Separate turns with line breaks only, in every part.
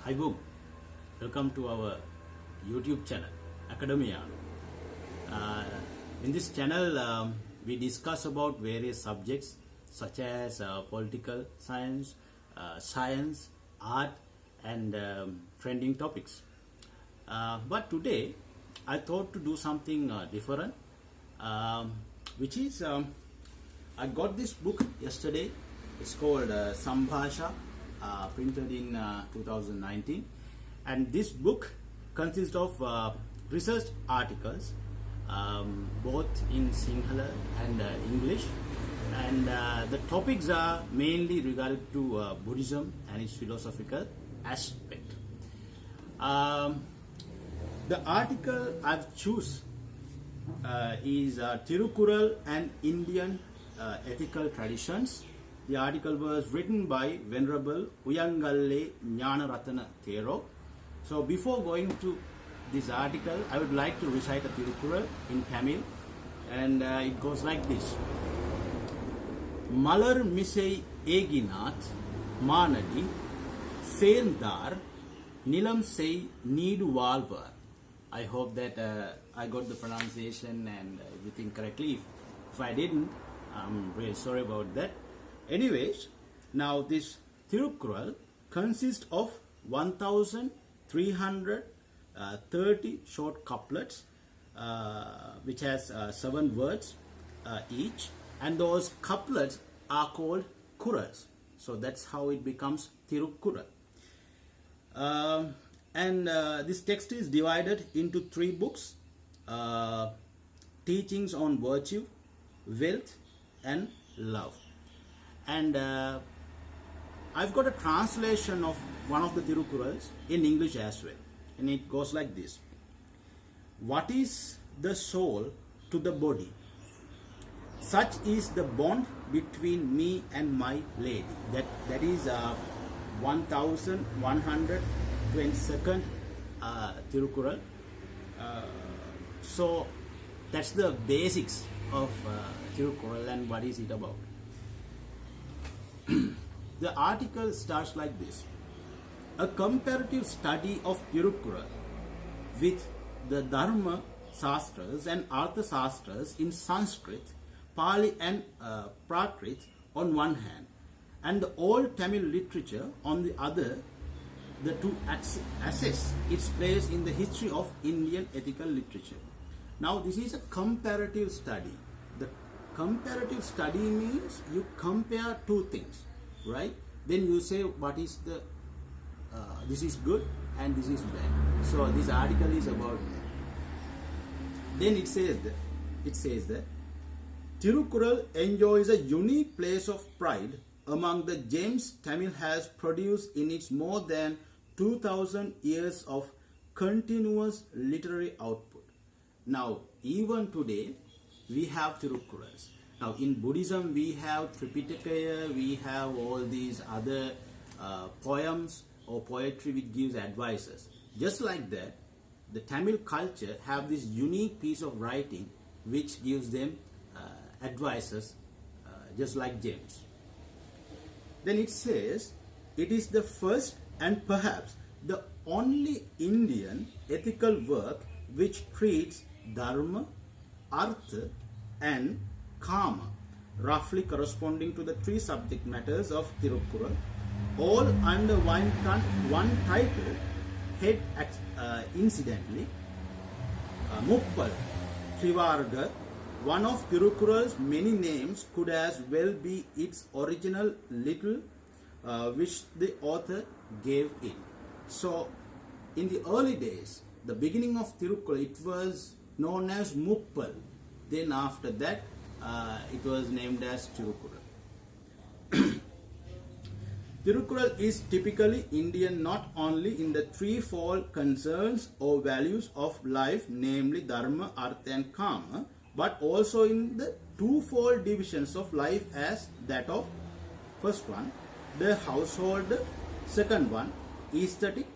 Hi Boom, welcome to our YouTube channel, Academia. In this channel, we discuss about various subjects such as political science, science, art, and trending topics. But today, I thought to do something different, which is I got this book yesterday. It's called Sambhasha, printed in 2019, and this book consists of research articles, both in Sinhala and English, and the topics are mainly regarded to Buddhism and its philosophical aspect. The article I've choose is Tirukural and Indian Ethical Traditions. The article was written by Venerable Uyangalle Gnanaratana Thero. So before going to this article, I would like to recite a Tirukural in Tamil, and it goes like this. Malar misei eginath manadi சேர்ந்தார் நிலம் செய் need வாழ்வார். I hope that I got the pronunciation and everything correctly. If I didn't, I'm really sorry about that. Anyways, now this Tirukural consists of 1,330 short couplets, which has 7 words each, and those couplets are called kurals. So that's how it becomes Tirukural. And this text is divided into 3 books: Teachings on Virtue, Wealth, and Love. And I've got a translation of one of the Tirukurals in English as well, and it goes like this. What is the soul to the body? Such is the bond between me and my lady. That is 1122nd Tirukural. So that's the basics of Tirukural and what is it about. The article starts like this. A comparative study of Tirukural with the Dharma Sastras and Artha Sastras in Sanskrit, Pali and Prakrit on one hand, and the old Tamil literature on the other, to assess its place in the history of Indian ethical literature. Now this is a comparative study. The comparative study means you compare 2 things, right? Then you say what is the this is good and this is bad. So this article is about that. Then it says that Tirukural enjoys a unique place of pride among the gems Tamil has produced in its more than 2,000 years of continuous literary output. Now, even today, we have Tirukurals. Now, in Buddhism, we have Tripitaka, we have all these other poems or poetry which gives advices. Just like that, the Tamil culture have this unique piece of writing which gives them advices, just like gems. Then it says, it is the first and perhaps the only Indian ethical work which treats Dharma, Artha, and Kama, roughly corresponding to the 3 subject matters of Tirukural, all under one title, head incidentally. Muppal, Trivarga, one of Tirukural's many names, could as well be its original little which the author gave it. So, in the early days, the beginning of Tirukural, it was known as Muppal. Then after that, it was named as Tirukural. Tirukural is typically Indian not only in the threefold concerns or values of life, namely Dharma, Artha, and Kama, but also in the twofold divisions of life as that of first one, the household, second one, aesthetic.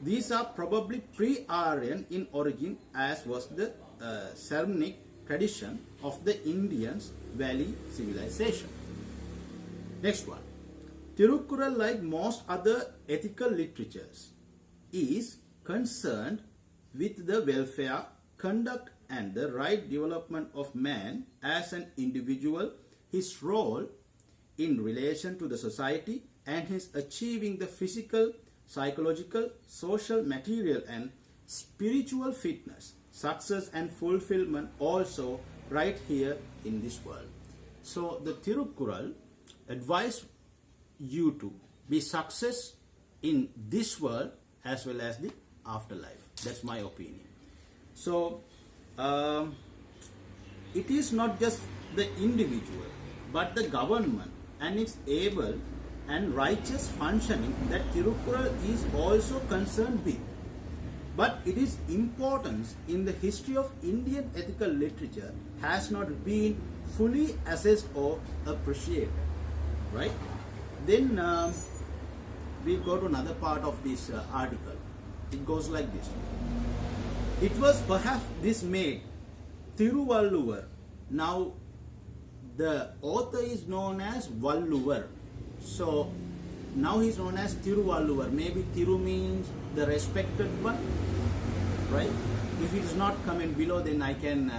These are probably pre-Aryan in origin, as was the Sarmanic tradition of the Indians Valley civilization. Next one. Tirukkural, like most other ethical literatures, is concerned with the welfare, conduct, and the right development of man as an individual, his role in relation to the society, and his achieving the physical, psychological, social, material, and spiritual fitness, success, and fulfillment also right here in this world. So the Tirukkural advise you to be success in this world as well as the afterlife. That's my opinion. So it is not just the individual but the government and its able and righteous functioning that Tirukkural is also concerned with. But its importance in the history of Indian ethical literature has not been fully assessed or appreciated. Right? Then we go to another part of this article. It goes like this. It was perhaps this made Thiruvalluvar. Now the author is known as Valluvar. So now he is known as Thiruvalluvar. Maybe Thiru means the respected one, right? If it is not comment below, then I can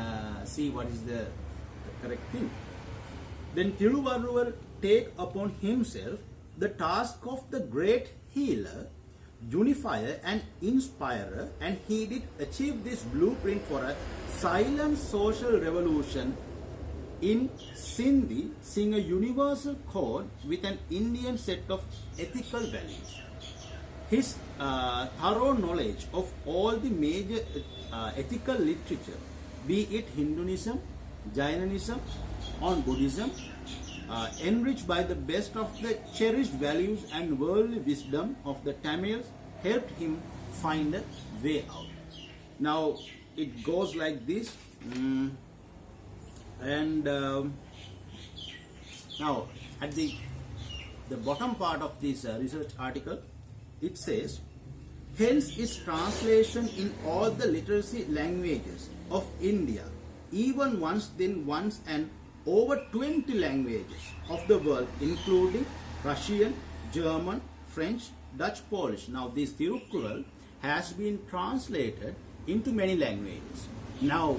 see what is the correct thing. Then Thiruvalluvar take upon himself the task of the great healer, unifier and inspirer, and he did achieve this blueprint for a silent social revolution in Sindhi, sing a universal code with an Indian set of ethical values. His thorough knowledge of all the major ethical literature, be it Hinduism, Jainism, or Buddhism, enriched by the best of the cherished values and worldly wisdom of the Tamils, helped him find a way out. Now it goes like this. Now at the bottom part of this research article, it says, hence is translation in all the literacy languages of India, even once and over 20 languages of the world, including Russian, German, French, Dutch, Polish. Now this Tirukkural has been translated into many languages. Now,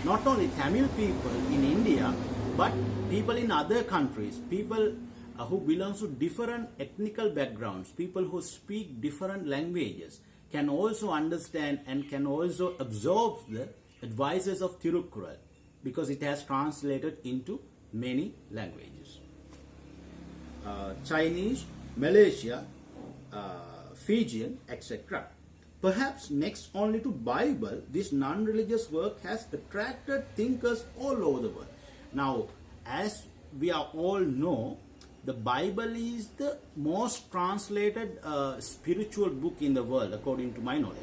not only Tamil people in India, but people in other countries, people who belong to different ethnical backgrounds, people who speak different languages, can also understand and can also absorb the advices of Tirukkural, because it has translated into many languages. Chinese, Malaysia, Fijian, etc. Perhaps next only to Bible, this non-religious work has attracted thinkers all over the world. Now, as we all know, the Bible is the most translated spiritual book in the world, according to my knowledge.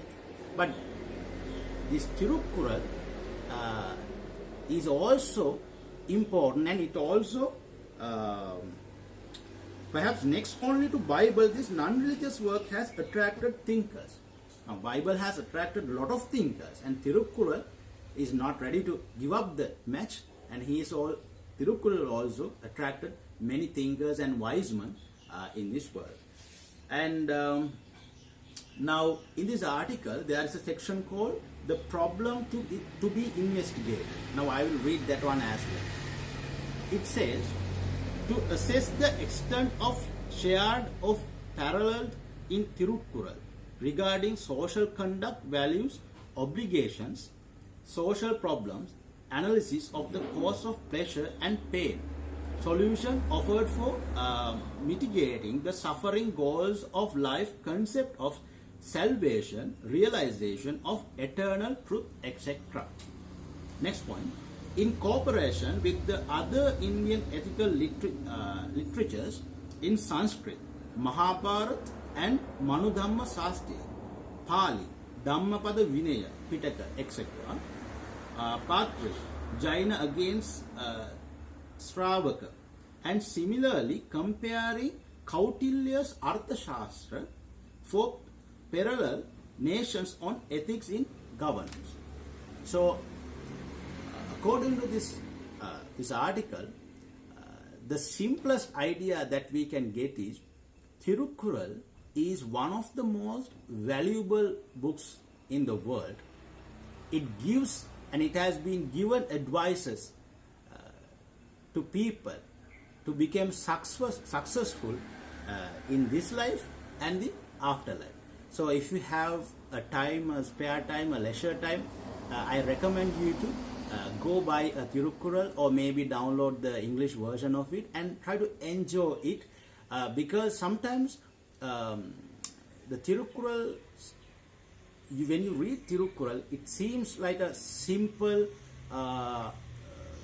But this Tirukkural is also important, and it also perhaps next only to Bible, this non-religious work has attracted thinkers. Now, Bible has attracted a lot of thinkers, and Tirukkural is not ready to give up the match, and Tirukkural also attracted many thinkers and wise men in this world. And now in this article there is a section called the problem to be investigated. Now I will read that one as well. It says, to assess the extent of shared of parallel in Tirukkural regarding social conduct, values, obligations, social problems, analysis of the cause of pleasure and pain, solution offered for mitigating the suffering, goals of life, concept of salvation, realization of eternal truth, etc. Next point. In cooperation with the other Indian ethical literatures in Sanskrit, Mahabharata and Manudhamma Sastya, Pali, Dhammapada Vinaya, Pitaka, etc. Patri, Jaina against Sravaka, and similarly comparing Kautilya's Arthashastra for parallel nations on ethics in governance. So, according to this article, the simplest idea that we can get is Tirukkural is one of the most valuable books in the world. It gives, and it has been given advices to people to become successful in this life and the afterlife. So if you have a time, a spare time, a leisure time, I recommend you to go buy a Tirukkural or maybe download the English version of it and try to enjoy it, because sometimes the Tirukkural, when you read Tirukkural, it seems like a simple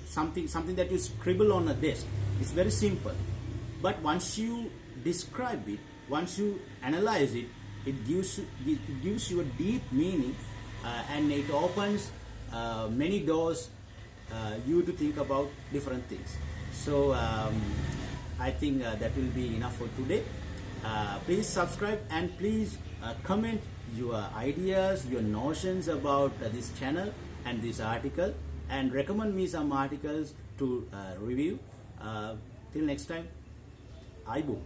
something that you scribble on a desk. It's very simple, but once you describe it, once you analyze it, it gives you a deep meaning, and it opens many doors you to think about different things. So I think that will be enough for today. Please subscribe and please comment your ideas, your notions about this channel and this article, and recommend me some articles to review. Till next time, Aibu.